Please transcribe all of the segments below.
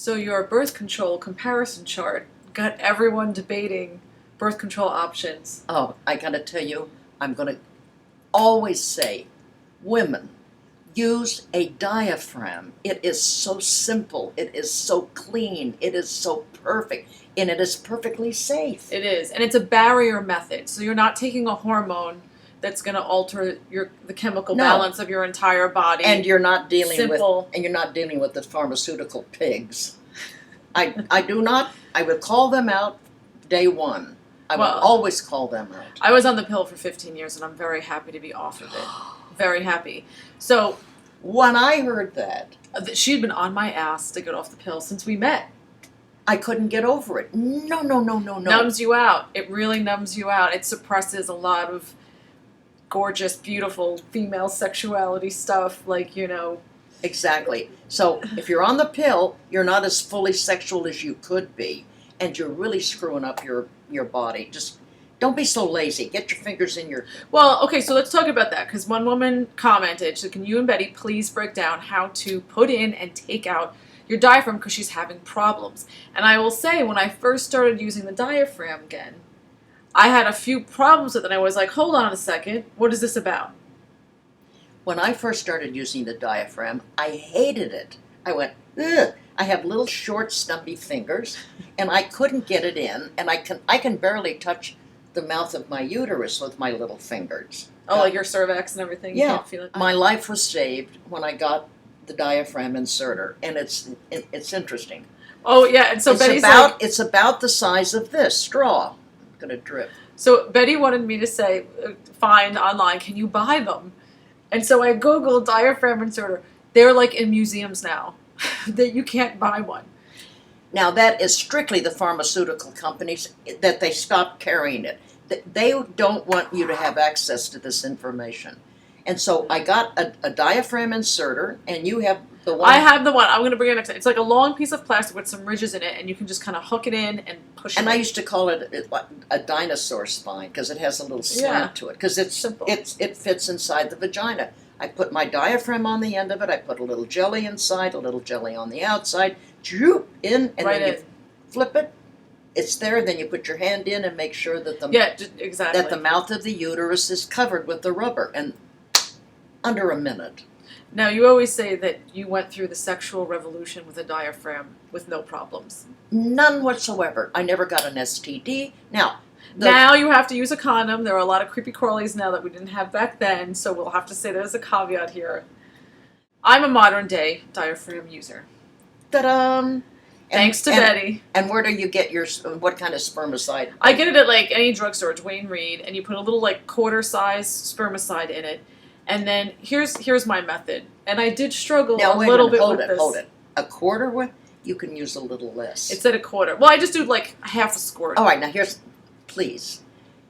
So your birth control comparison chart got everyone debating birth control options. Oh, I gotta tell you, I'm gonna always say, women, use a diaphragm. It is so simple, it is so clean, it is so perfect, and it is perfectly safe. It is, and it's a barrier method. So you're not taking a hormone that's going to alter the chemical balance of your entire body. And you're not dealing Simple. with the pharmaceutical pigs. I would call them out day one. I will always call them out. I was on the pill for 15 years, and I'm very happy to be off of it. Very happy. So when I heard that, she'd been on my ass to get off the pill since we met. I couldn't get over it. No. Numbs you out. It really numbs you out. It suppresses a lot of gorgeous, beautiful female sexuality stuff, like, you know. Exactly. So if you're on the pill, you're not as fully sexual as you could be, and you're really screwing up your body. Just don't be so lazy. Get your fingers in your... Well, okay, so let's talk about that, because one woman commented, so can you and Betty please break down how to put in and take out your diaphragm, because she's having problems. And I will say, when I first started using the diaphragm again, I had a few problems with it, and I was like, hold on a second, what is this about? When I first started using the diaphragm, I hated it. I went, ugh. I have little short, stumpy fingers, and I couldn't get it in, and I can barely touch the mouth of my uterus with my little fingers. Oh, like your cervix and everything? You can't feel it? My life was saved when I got the Diaphragm Inserter, and it's interesting. Oh, yeah, and so it's about the size of this straw. I'm going to drip. So Betty wanted me to say, find online, can you buy them? And so I Googled Diaphragm Inserter. They're like in museums now. That you can't buy one. Now that is strictly the pharmaceutical companies that they stopped carrying it. They don't want you to have access to this information. And so I got a diaphragm inserter, and you have the one. I have the one. I'm going to bring it next time. It's like a long piece of plastic with some ridges in it, and you can just kind of hook it in and push it. And I used to call it a dinosaur spine because it has a little slant to it, because it fits inside the vagina. I put my diaphragm on the end of it. I put a little jelly inside, a little jelly on the outside. Droop in, and then you flip it. It's there. Then you put your hand in and make sure that the mouth of the uterus is covered with the rubber, and under a minute. Now, you always say that you went through the sexual revolution with a diaphragm with no problems. None whatsoever. I never got an STD. Now you have to use a condom. There are a lot of creepy crawlies now that we didn't have back then, so we'll have to say there's a caveat here. I'm a modern-day diaphragm user. Ta-da! Thanks to Betty. And where do you get what kind of spermicide? I get it at like any drugstore, Dwayne Reed, and you put a little like quarter-size spermicide in it. And then here's my method. And I did struggle a little bit with this. Hold it. A quarter? You can use a little less. It's at a quarter. Well, I just do like half a squirt. All right, now please.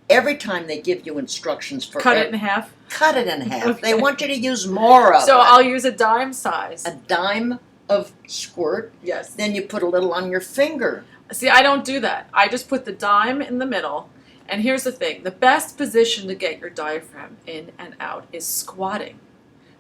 Every time they give you instructions for... Cut it in half? Cut it in half. Okay. They want you to use more of it. So I'll use a dime size. A dime of squirt? Yes. Then you put a little on your finger. See, I don't do that. I just put the dime in the middle. And here's the thing. The best position to get your diaphragm in and out is squatting.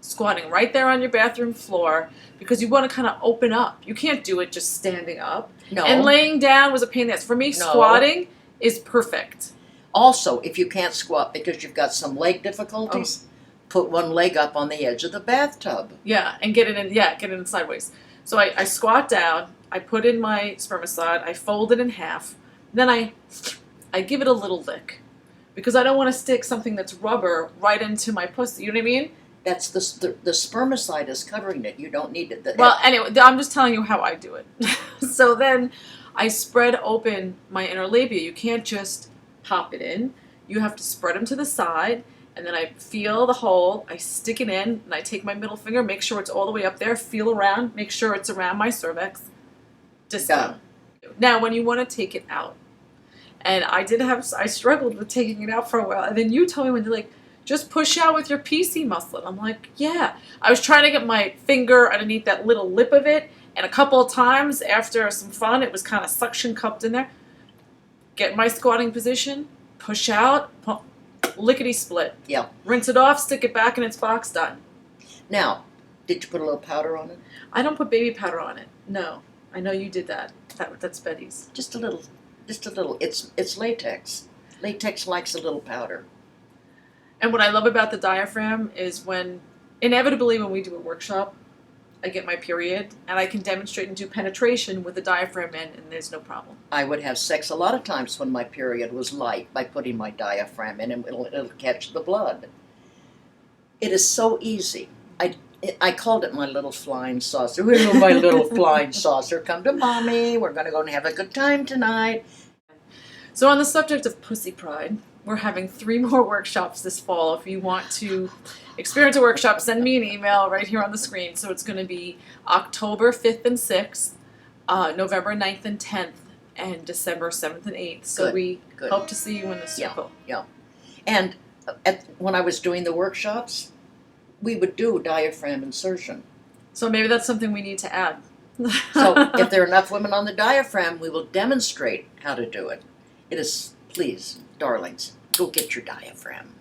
Squatting right there on your bathroom floor, because you want to kind of open up. You can't do it just standing up. No. And laying down was a pain in the ass. For me, squatting is perfect. Also, if you can't squat because you've got some leg difficulties, put one leg up on the edge of the bathtub. Yeah, and get it in sideways. So I squat down, I put in my spermicide, I fold it in half, then I give it a little lick, because I don't want to stick something that's rubber right into my pussy. You know what I mean? That's the spermicide is covering it. You don't need it. Well, anyway, I'm just telling you how I do it. So then I spread open my inner labia. You can't just pop it in. You have to spread them to the side, and then I feel the hole. I stick it in, and I take my middle finger, make sure it's all the way up there, feel around, make sure it's around my cervix. Just done. Now, when you want to take it out, and I struggled with taking it out for a while. And then you told me when you're like, just push out with your PC muscle. And I'm like, yeah. I was trying to get my finger underneath that little lip of it. And a couple of times after some fun, it was kind of suction cupped in there. Get my squatting position, push out, lickety split. Yeah. Rinse it off, stick it back in its box, done. Now, did you put a little powder on it? I don't put baby powder on it. No. I know you did that. That's Betty's. Just a little. It's latex. Latex likes a little powder. And what I love about the diaphragm is inevitably when we do a workshop, I get my period, and I can demonstrate and do penetration with the diaphragm in, and there's no problem. I would have sex a lot of times when my period was light by putting my diaphragm in, and it'll catch the blood. It is so easy. I called it my little flying saucer. Hello, my little flying saucer. Come to mommy. We're going to go and have a good time tonight. So on the subject of pussy pride, we're having 3 more workshops this fall. If you want to experience a workshop, send me an email right here on the screen. So it's going to be October 5th and 6th, November 9th and 10th, and December 7th and 8th. So we hope to see you in the circle. Yeah. And when I was doing the workshops, we would do diaphragm insertion. So maybe that's something we need to add. So if there are enough women on the diaphragm, we will demonstrate how to do it. It is, please, darlings, go get your diaphragm.